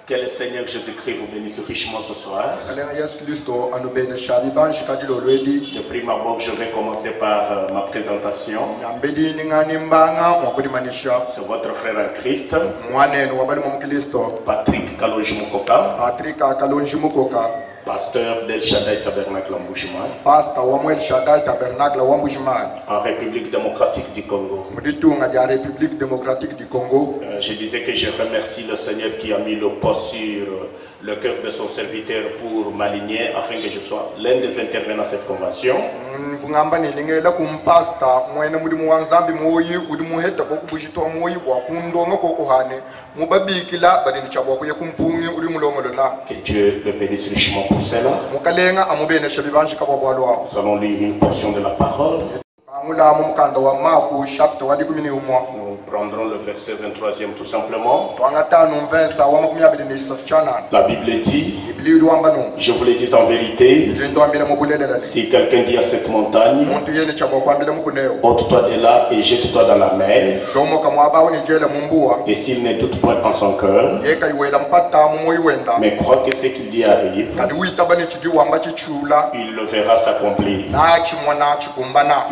Que le Seigneur Jésus-Christ vous bénisse richement ce soir. De prime abord, je vais commencer par ma présentation. C'est votre frère en Christ, Patrick Kalonji-Mukoka, pasteur d'El Shaddai Tabernacle Mbujimayi, en République démocratique du Congo. Je disais que je remercie le Seigneur qui a mis le poste sur le cœur de son serviteur pour m'aligner afin que je sois l'un des intervenants à cette convention. Que Dieu le bénisse richement pour cela. Nous allons lire une portion de la parole. Nous prendrons le verset 23e tout simplement. La Bible dit, je vous le dis en vérité, si quelqu'un dit à cette montagne, ôte-toi de là et jette-toi dans la mer, et s'il ne doute pas en son cœur, mais croit que ce qu'il dit arrive, il le verra s'accomplir.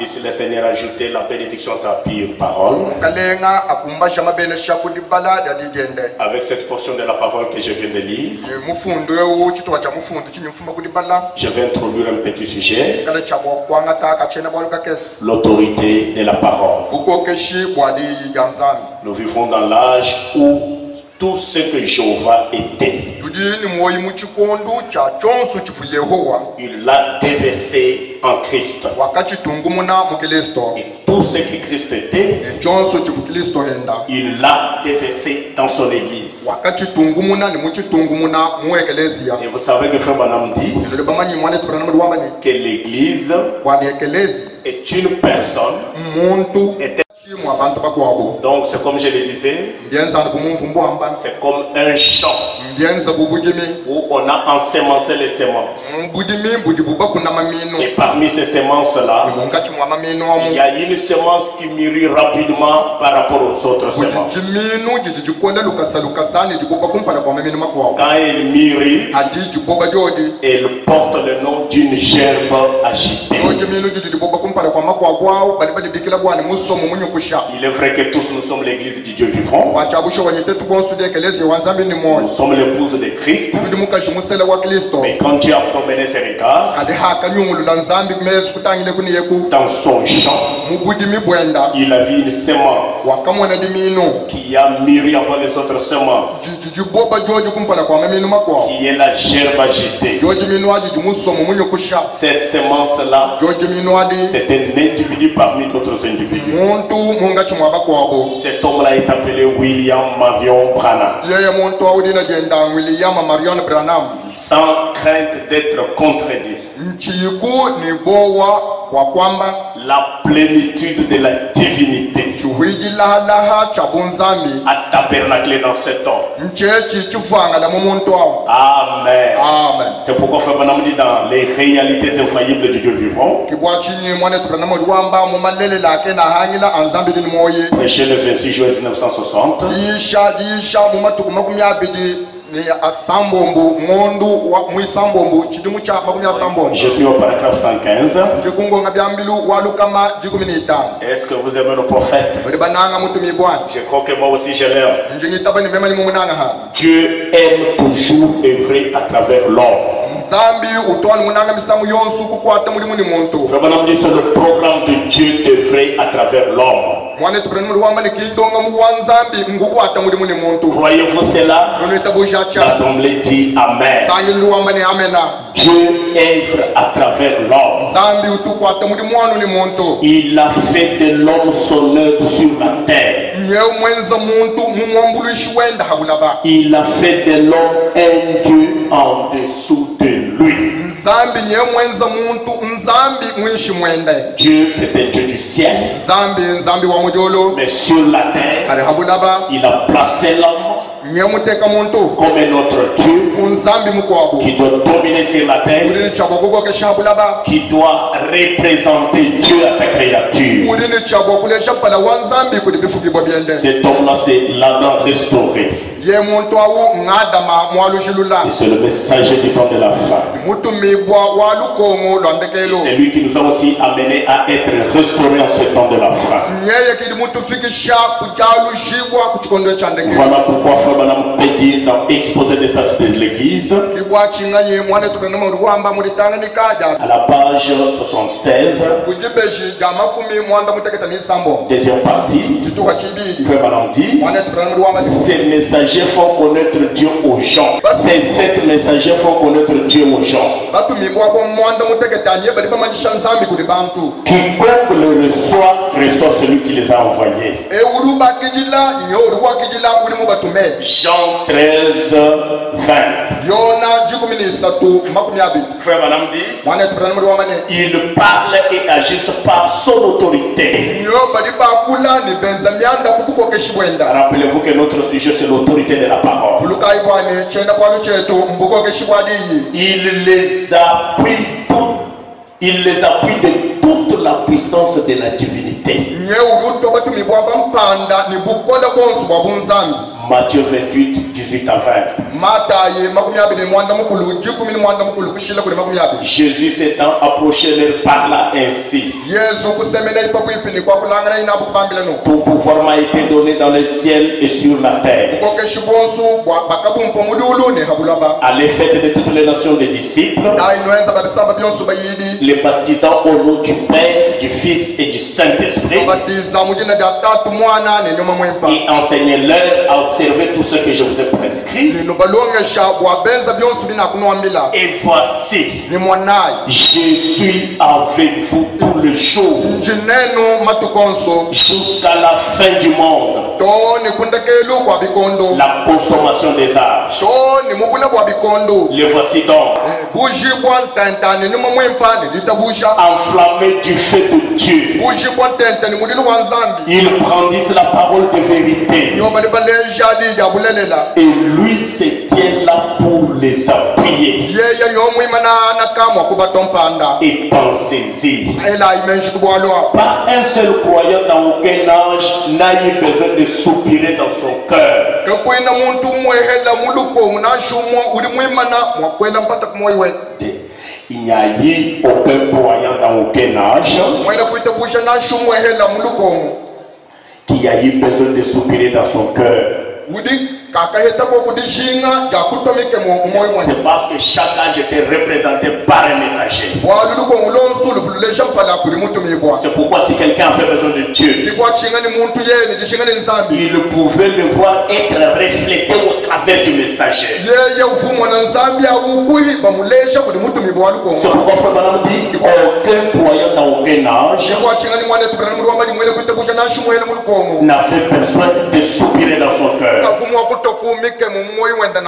Ici le Seigneur a ajouté la bénédiction à sa pure parole. Avec cette portion de la parole que je viens de lire, je vais introduire un petit sujet: l'autorité de la parole. Nous vivons dans l'âge où tout ce que Jéhovah était, il l'a déversé en Christ. Et tout ce que Christ était, il l'a déversé dans son église. Et vous savez que Frère Branham dit que l'église est une personne. Donc c'est comme je le disais, c'est comme un champ où on a ensemencé les semences. Et parmi ces semences-là, il y a une semence qui mûrit rapidement par rapport aux autres semences. Quand elle mûrit, elle porte le nom d'une gerbe agitée. Il est vrai que tous nous sommes l'église du Dieu vivant. Nous sommes l'épouse de Christ. Mais quand Dieu a promené ses regards dans son champ, il a vu une semence qui a mûri avant les autres semences, qui est la gerbe agitée. Cette semence-là, c'est un individu parmi d'autres individus. Cet homme-là est appelé William Marion Branham. Sans crainte d'être contredit. La plénitude de la divinité a tabernaclé dans cet homme. Amen. C'est pourquoi Frère Branham dit dans les réalités infaillibles du Dieu vivant, prêché le 26 juin 1960, je suis au paragraphe 115. Est-ce que vous aimez le prophète? Je crois que moi aussi je l'aime. Dieu aime toujours œuvrer à travers l'homme. Vraiment, c'est le programme de Dieu d'œuvrer à travers l'homme. Croyez-vous cela? L'assemblée dit Amen. Dieu œuvre à travers l'homme. Il a fait de l'homme son œuvre sur la terre. Il a fait de l'homme un Dieu en dessous de lui. Dieu, c'est un Dieu du ciel. Mais sur la terre, il a placé l'homme comme un autre Dieu qui doit dominer sur la terre, qui doit représenter Dieu à sa créature. Cet homme-là, c'est l'Adam restauré. Et c'est le messager du temps de la fin. C'est lui qui nous a aussi amené à être restaurés en ce temps de la fin. Voilà pourquoi Frère Branham peut dire dans l'exposé des sages de l'Église, à la page 76, deuxième partie, Frère Branham dit, ces messagers font connaître Dieu aux gens. Ces 7 messagers font connaître Dieu aux gens. Quiconque le reçoit celui qui les a envoyés. Jean 13, 20. Frère Branham dit, il parle et agisse par son autorité. Rappelez-vous que notre sujet c'est l'autorité de la parole. Il les appuie de toute la puissance de la divinité. Matthieu 28, 18 à 20. Jésus s'étant approché leur parla ainsi. Tout pouvoir m'a été donné dans le ciel et sur la terre. À l'effet de toutes les nations des disciples, les baptisant au nom du Père, du Fils et du Saint-Esprit, et enseignez-leur à observer tout ce que je vous ai prescrit. Et voici, je suis avec vous tout le jour jusqu'à la fin du monde. La consommation des âges. Les voici donc enflammés du feu de Dieu. Ils brandissent la parole de vérité. Et lui se tient là pour les appuyer. Et pensez-y, pas un seul croyant dans aucun âge n'a eu besoin de soupirer dans son cœur. Il n'y a eu aucun croyant dans aucun âge qui a eu besoin de soupirer dans son cœur. C'est parce que chaque âge était représenté par un messager. C'est pourquoi si quelqu'un avait besoin de Dieu, il pouvait le voir être reflété au travers du messager. C'est pourquoi Frère Branham dit aucun croyant dans aucun âge n'avait besoin de soupirer dans son cœur.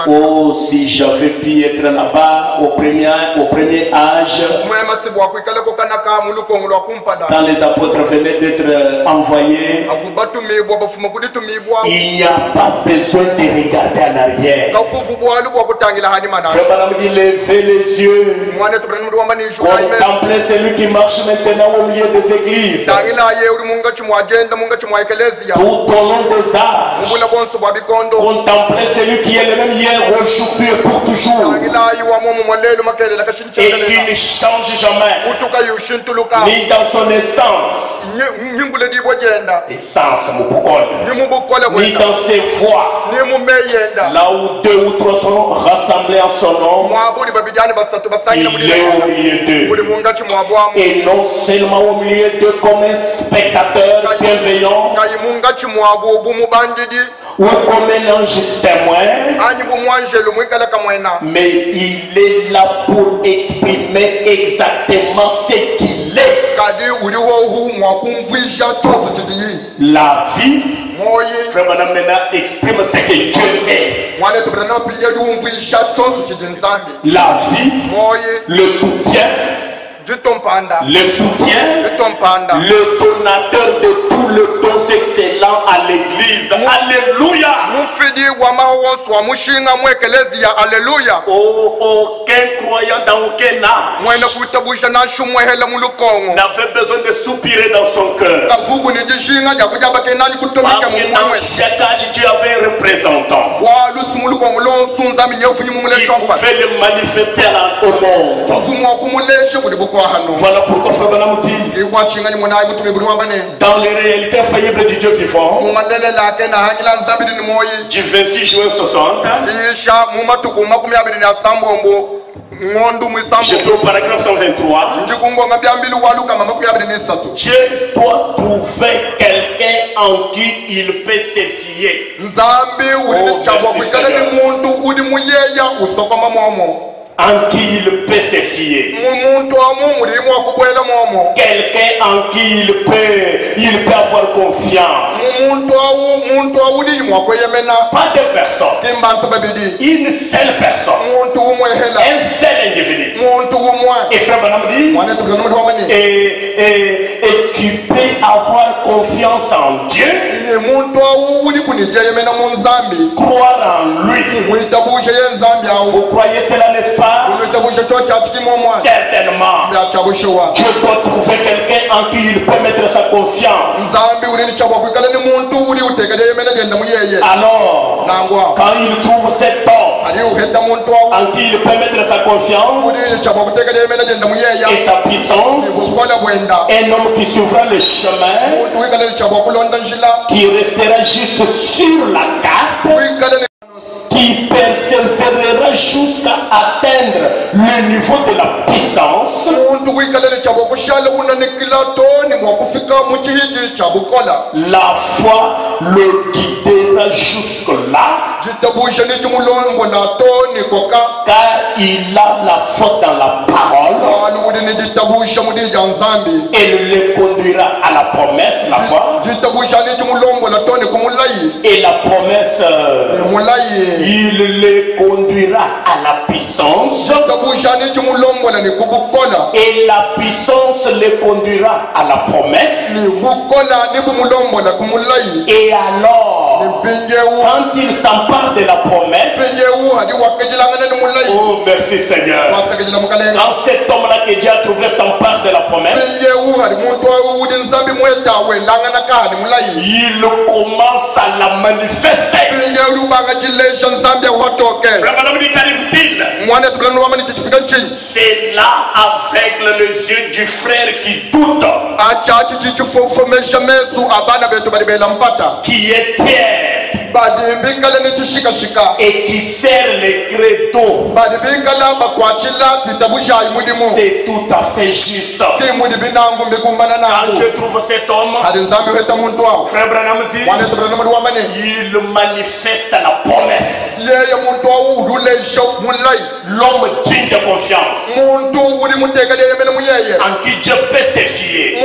Oh, si j'avais pu être là-bas au premier âge, quand les apôtres venaient d'être envoyés, il n'y a pas besoin de regarder en arrière. Frère Branham dit levez les yeux, contemplez celui qui marche maintenant au milieu des églises, tout au long des âges. Contemplez celui qui est le même hier, aujourd'hui et pour toujours, et qui ne change jamais, ni dans son essence, ni dans ses voies. Là où 2 ou 3 sont rassemblés en son nom, il est au milieu d'eux. Et non seulement au milieu d'eux comme un spectateur bienveillant ou comme un ange témoin, mais il est là pour exprimer exactement ce qu'il est. La vie, Frère Branham maintenant exprime ce que Dieu est. La vie, le soutien, le donateur de tout le don excellent à l'église. Alléluia. Aucun croyant dans aucun âge n'avait besoin de soupirer dans son cœur. Parce que dans chaque âge, Dieu avait un représentant. Il pouvait le manifester au monde. Voilà pourquoi Frère dit dans les réalités infaillibles du Dieu vivant, du 26 juin 60, Jésus au paragraphe 123, Dieu doit trouver quelqu'un en qui il peut se fier. En qui il peut se fier. Quelqu'un en qui il peut avoir confiance. Pas deux personnes. Une seule personne. Un seul individu. Et Frère Branham dit, et qui peut avoir confiance en Dieu, croire en lui. Vous croyez cela, n'est-ce pas? Certainement. Dieu doit trouver quelqu'un en qui il peut mettre sa confiance. Alors, quand il trouve cet homme en qui il peut mettre sa confiance et sa puissance, un homme qui suivra le chemin, qui restera juste sur la carte, qui persévérera jusqu'à atteindre le niveau de la puissance. La foi le guidera jusque-là, car il a la foi dans la parole. Elle le conduira à la promesse, la foi. Et la promesse, il le conduira à la puissance. Et la puissance le conduira à la promesse. Et alors, quand il s'empare de la promesse, oh merci Seigneur, quand cet homme-là que Dieu a trouvé s'empare de la promesse, il commence à la manifester. Frère Madame dit, qu'arrive-t-il? C'est là aveugle les yeux du frère qui doute, qui est tiers et qui sert les credos. C'est tout à fait juste. Quand je trouve cet homme, Frère Branham dit, il manifeste la promesse. L'homme digne de confiance, en qui Dieu peut se fier,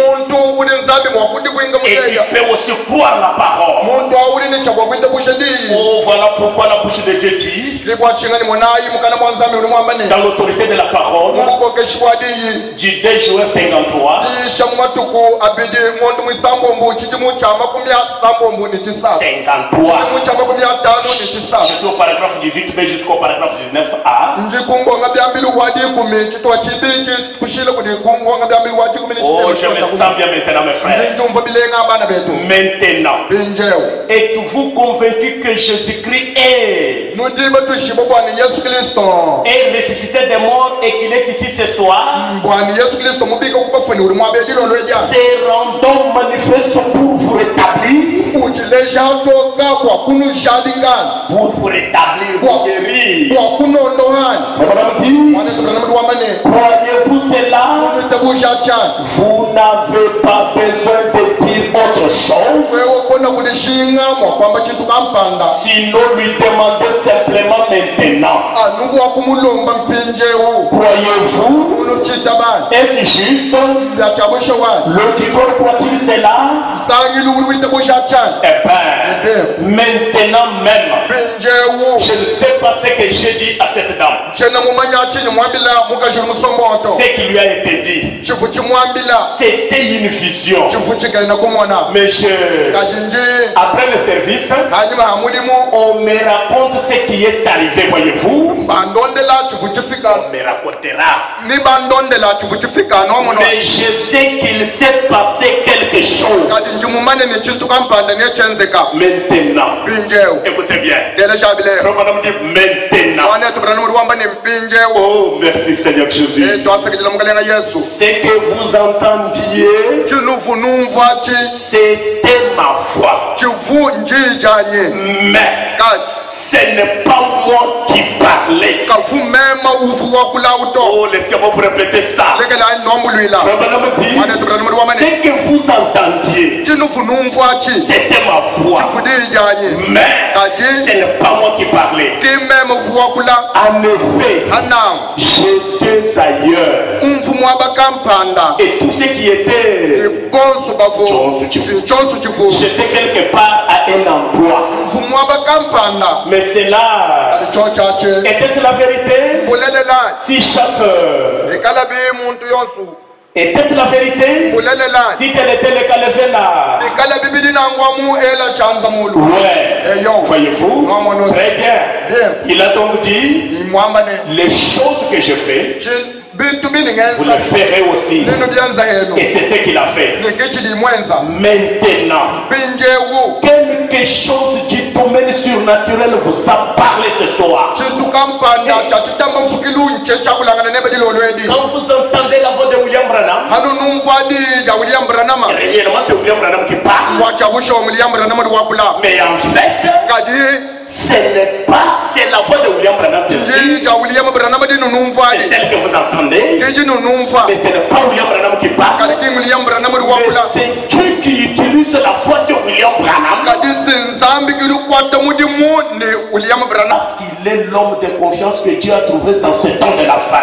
et qui peut aussi croire la parole. Oh, voilà pourquoi la bouche de Dieu dit, dans l'autorité de la parole, du 2 juin 53, 53, Jésus au paragraphe 18b jusqu'au paragraphe 19a. Oh, je me sens bien maintenant, mes frères. Maintenant, êtes-vous convaincu que Jésus-Christ est ressuscité des morts et qu'il est ici ce soir? C'est rendons manifeste pour vous rétablir, pour vous rétablir, vous guérir. Croyez-vous cela? Vous n'avez pas besoin de dire autre chose, sinon lui demandez simplement maintenant. Croyez-vous? Est-ce juste? Le diable croit-il cela? Eh bien, maintenant même, je ne sais pas ce que j'ai dit à cette dame, ce qui lui a été dit. C'était une vision. Mais après le service, on me raconte ce qui est arrivé, voyez-vous. On me racontera. Mais je sais qu'il s'est passé quelque chose. Maintenant, écoutez bien. Maintenant. Oh, merci Seigneur Jésus. C'est que vous entendiez, c'était ma foi. Mais ce n'est pas moi qui parlais. Oh, laissez-moi vous répéter ça. Ce que vous entendiez, c'était ma voix. Mais ce n'est pas moi qui parlais. En effet, j'étais ailleurs. Et tout ce qui était, j'étais quelque part à un endroit. Mais c'est là. Était-ce la vérité? Si chaque était-ce la vérité? Si tel était le cas, levez-la. Ouais. Voyez-vous? Très bien. Il a donc dit les choses que je fais, vous le ferez aussi. Et c'est ce qu'il a fait. Maintenant, quelque chose du domaine surnaturel vous a parlé ce soir. Quand vous entendez la voix de William Branham, réellement c'est William Branham qui parle. Mais en fait, ce n'est pas, c'est la voix de William Branham de Dieu. C'est celle que vous entendez. Mais ce n'est pas William Branham qui parle. Mais c'est Dieu qui utilise la voix de William Branham. Parce qu'il est l'homme de confiance que Dieu a trouvé dans ce temps de la fin.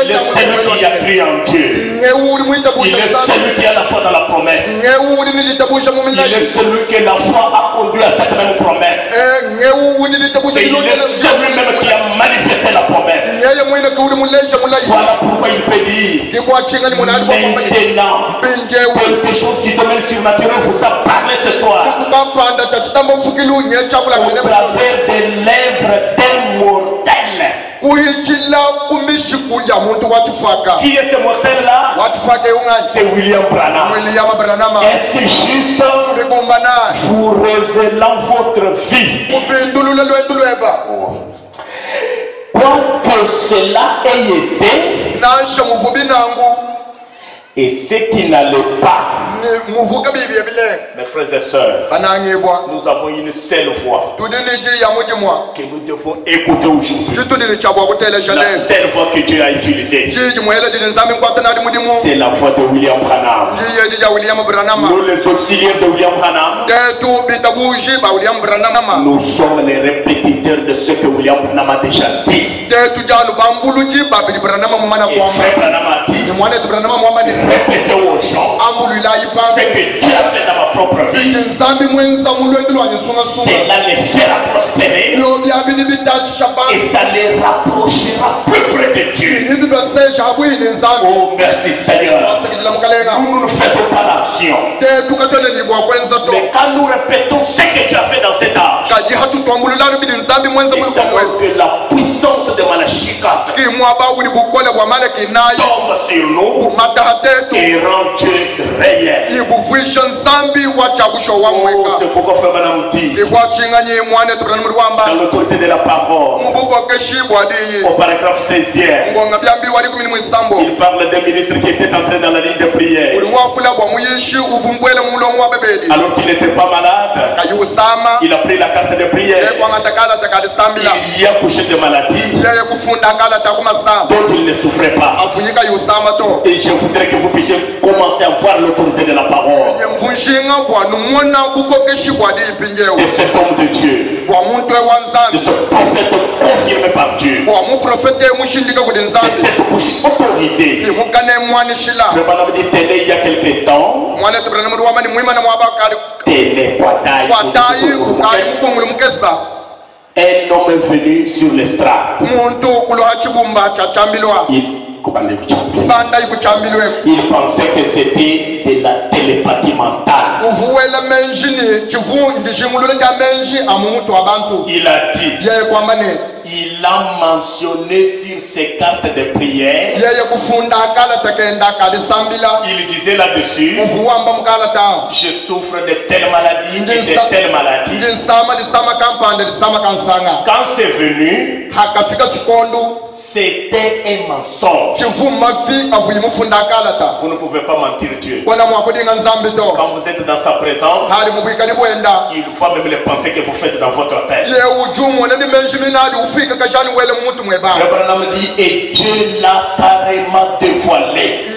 Il est celui qui a cru en Dieu. Il est celui qui a la foi dans la promesse. Il est celui que la foi a conduit à cette même promesse. Et il est celui même qui a manifesté la promesse. Voilà pourquoi il peut dire maintenant quelque chose du domaine surnaturel vous a parlé ce soir au travers des lèvres d'un mortel. Qui est ce mortel là? C'est William Branham. Et c'est juste vous révélant votre vie. Quoi que cela ait été, et ce qui n'allait pas, mes frères et sœurs, nous avons une seule voix que nous devons écouter aujourd'hui. La seule voix que Dieu a utilisée, c'est la voix de William Branham. Nous, les auxiliaires de William Branham, nous sommes les répétiteurs de ce que William Branham a déjà dit. Et frère Branham a dit, répétez aux gens ce que Dieu a fait dans ma propre vie. Cela les fera prospérer et ça les rapprochera plus près de Dieu. Oh merci Seigneur. Nous ne faisons pas l'action, mais quand nous répétons ce que Dieu a fait dans cet âge, c'est alors que la puissance de Malachika tombe sur nous et rend Dieu réel. Oh, c'est pourquoi Frère Branham dit dans l'autorité de la parole au paragraphe 16e, il parle d'un ministre qui était entré dans la ligne de prière alors qu'il n'était pas malade. Il a pris la carte de prière. Il y a couché de maladie dont il ne souffrait pas. Et je voudrais que vous puissiez commencer à voir l'autorité de la parole de cet homme de Dieu, de ce prophète confirmé par Dieu, de cette bouche autorisée. Je vais dit télé il y a quelque temps. Télé un homme est venu sur l'estrade. Il pensait que c'était de la télépathie mentale. Il a dit, il a mentionné sur ses cartes de prière, il disait là-dessus, je souffre de telle maladie et de telle maladie. Quand c'est venu, c'était un mensonge. Vous ne pouvez pas mentir Dieu. Quand vous êtes dans sa présence, il faut même les pensées que vous faites dans votre tête. Et Dieu l'a carrément dévoilé.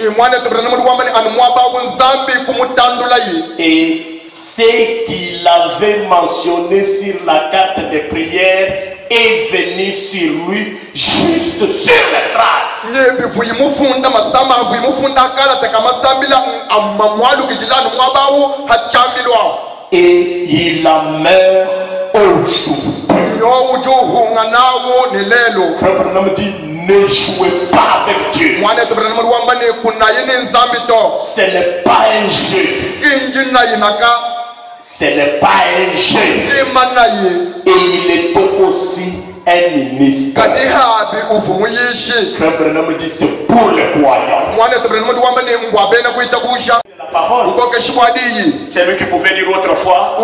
Et ce qu'il avait mentionné sur la carte de prière est venu sur lui juste sur l'estrade. Et il a meurt aujourd'hui. Frère Branham dit, ne jouez pas avec Dieu. Ce n'est pas un jeu. Ce n'est pas un jeu. Et il était aussi un ministre. Frère Branham dit, c'est pour les croyants. La parole, c'est lui qui pouvait dire autrefois,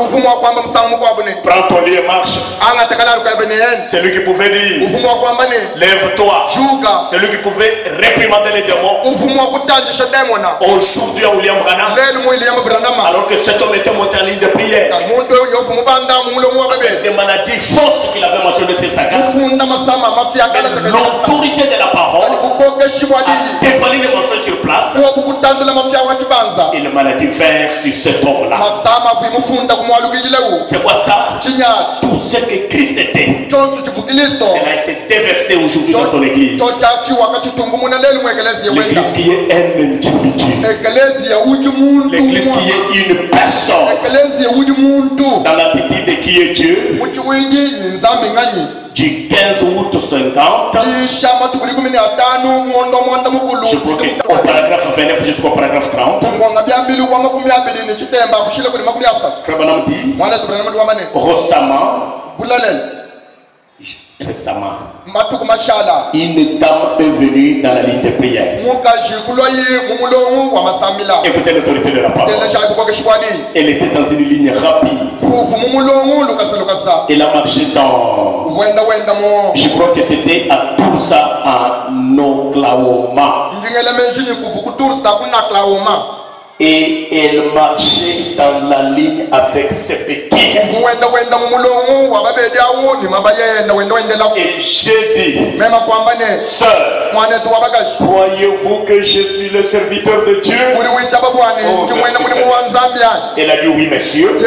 prends ton lit et marche. C'est lui qui pouvait dire, lève-toi. C'est lui qui pouvait réprimander les démons. Aujourd'hui à William Branham, alors que cet homme était monté en ligne de prière, des maladies fausses qu'il avait mentionnées sur sa carte, l'autorité de la parole a dévoilé les mensonges sur place. Et la maladie vint sur cet homme-là. C'est quoi ça? Tout ce que Christ était, cela a été déversé aujourd'hui dans son église. L'église qui est un individu. L'église qui est une personne. Dans l'attitude de qui est Dieu. Du 15 août 50, je crois qu'au paragraphe 29 jusqu'au paragraphe 30, Frère Branham dit, récemment, une dame est venue dans la ligne de prière. Écoutez l'autorité de la parole. Elle était dans une ligne rapide. Elle a marché dans, je crois que c'était à Tulsa, en Oklahoma. Et elle marchait dans la ligne avec ses béquilles. Et j'ai dit, sœur, croyez-vous que je suis le serviteur de Dieu? Elle a dit oui, monsieur.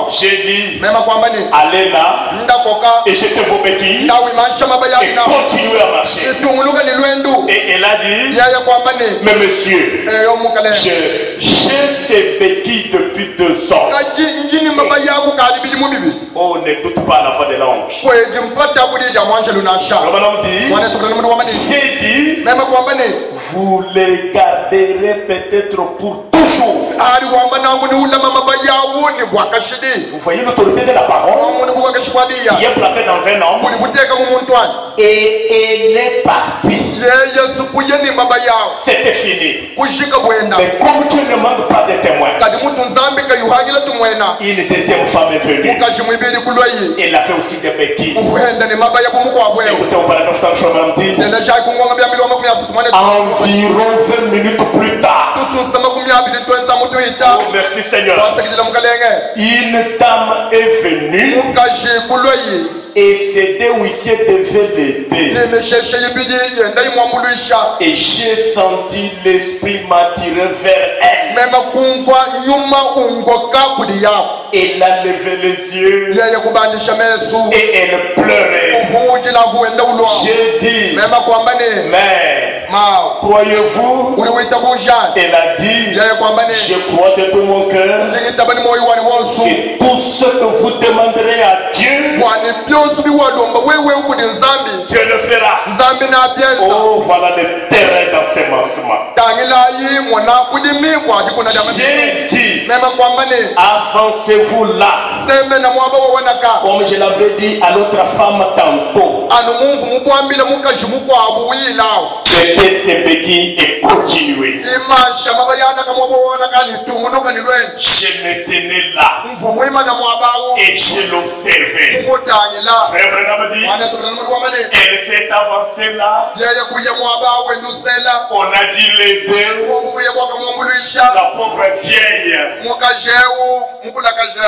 J'ai dit, allez là et jetez vos béquilles et continuez à marcher. Et elle a dit, mais monsieur, j'ai ces béquilles depuis 2 ans. Oh, ne doute pas à la voix de l'ange. J'ai dit, vous les garderez peut-être pour toujours. Vous voyez l'autorité de la parole qui est placée dans un homme. Et elle est partie. C'était fini. Mais comme Dieu ne manque pas de témoins, une deuxième femme est venue. Elle a fait aussi des béquilles. Écoutez au paragraphe 30, environ 20 minutes plus tard. Oh, merci Seigneur. Une dame est venue. Et c'était où il devait l'aider. Et j'ai senti l'esprit m'attirer vers elle. Elle a levé les yeux et elle pleurait. J'ai dit, mais croyez-vous? Elle a dit, je crois de tout mon cœur que tout ce que vous demanderez à Dieu, Dieu le fera. Oh, voilà le terrain d'ensemencement. J'ai dit, avancez-vous là. Comme je l'avais dit à l'autre femme tantôt. C'était ce béguin et continuer. Je me tenais là et je l'observais. Frère Branham dit, elle s'est avancée là. On a dit les deux. La pauvre vieille,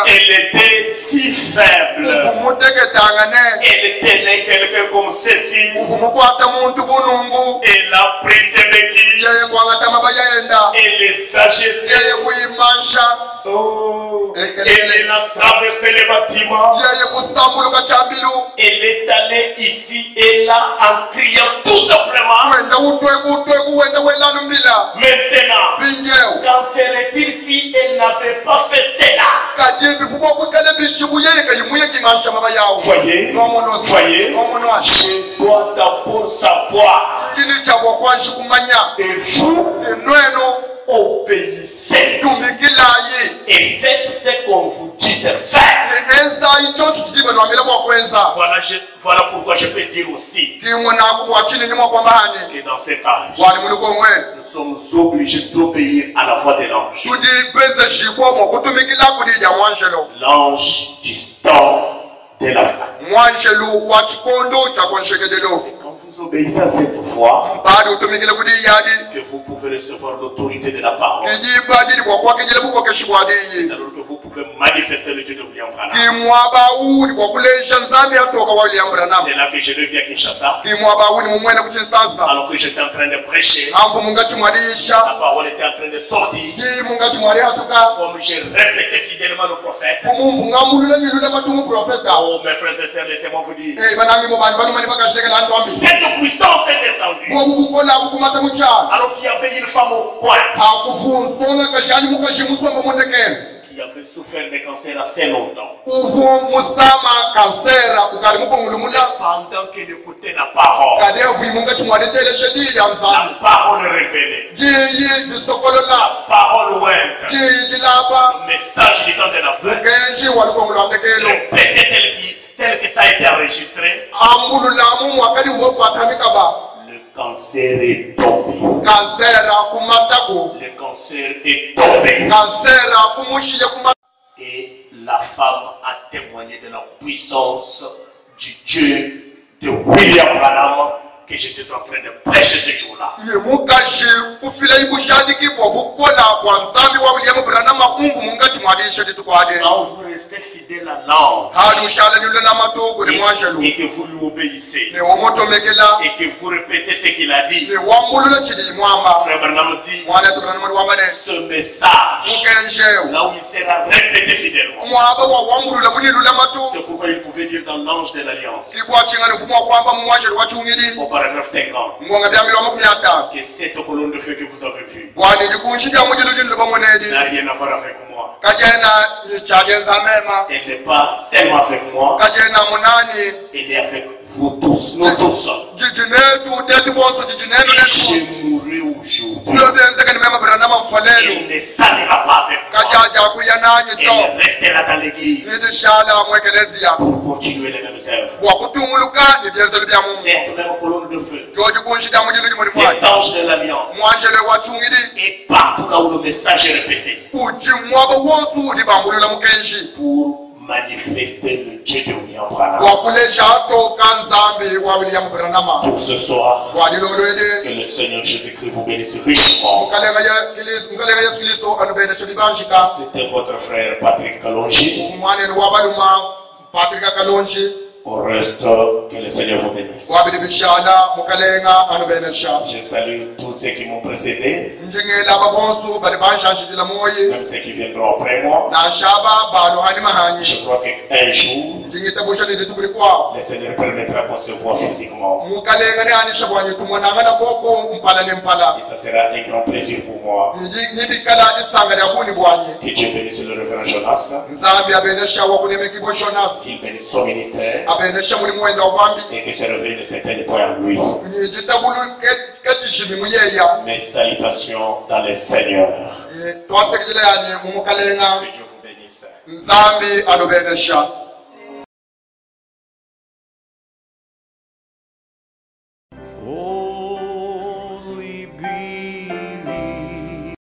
elle était si faible. Elle tenait quelqu'un comme ceci. Elle a pris ses béquilles et les a jetés. Oh. Elle a traversé les bâtiments. Elle est allée ici et là en criant tout simplement. Maintenant, quand serait-il si elle n'avait pas fait cela? Voyez, je dois d'abord savoir. Et vous, obéissez et faites ce qu'on vous dit de faire. Voilà pourquoi je peux dire aussi que dans cet âge, nous sommes obligés d'obéir à la voix de l'ange. L'ange du temps de la fin. Quand vous obéissez à cette voix que vous pouvez recevoir l'autorité de la parole. Alors que vous pouvez manifester le Dieu de William Branham. C'est là que je reviens à Kinshasa. Alors que j'étais en train de prêcher, la parole était en train de sortir. Comme j'ai répété fidèlement le prophète. Oh mes frères et sœurs, laissez-moi vous dire. Cette puissance est descendue. Alors qu'il y avait une femme au coin qui avait souffert de cancer assez longtemps. Pendant qu'elle écoutait la parole révélée, la parole ointe, le message du temps de la fin, répété tel que ça a été enregistré, le cancer est tombé. Le cancer est tombé. Et la femme a témoigné de la puissance du Dieu de William Branham que j'étais en train de prêcher ce jour-là. Quand vous restez fidèle à l'ange et que vous lui obéissez et que vous répétez ce qu'il a dit, Frère Branham dit, ce message, là où il sera répété fidèlement, c'est pourquoi il pouvait dire dans l'ange de l'Alliance, au paragraphe 50, que cette colonne de feu que vous avez vue n'a rien à voir avec moi. Elle n'est pas seulement avec moi, elle est avec vous tous, nous tous. Si je mourrai aujourd'hui, elle ne s'allera pas avec moi. Elle restera dans l'église pour continuer les mêmes œuvres. Cette même colonne de feu, cet ange de l'Alliance, et partout là où le message est répété, pour manifester le Dieu de William Branham. Pour ce soir, que le Seigneur Jésus-Christ vous bénisse richement. C'était votre frère Patrick Kalonji. Au reste, que le Seigneur vous bénisse. Je salue tous ceux qui m'ont précédé, même ceux qui viendront après moi. Je crois qu'un jour, Le Seigneur permettra qu'on se voit physiquement. Et ça sera un grand plaisir pour moi. Que Dieu bénisse le révérend Jonas. Qu'il bénisse son ministère. Et que ce réveil ne s'éteigne pas en lui. Mes salutations dans le Seigneur. Que Dieu vous bénisse.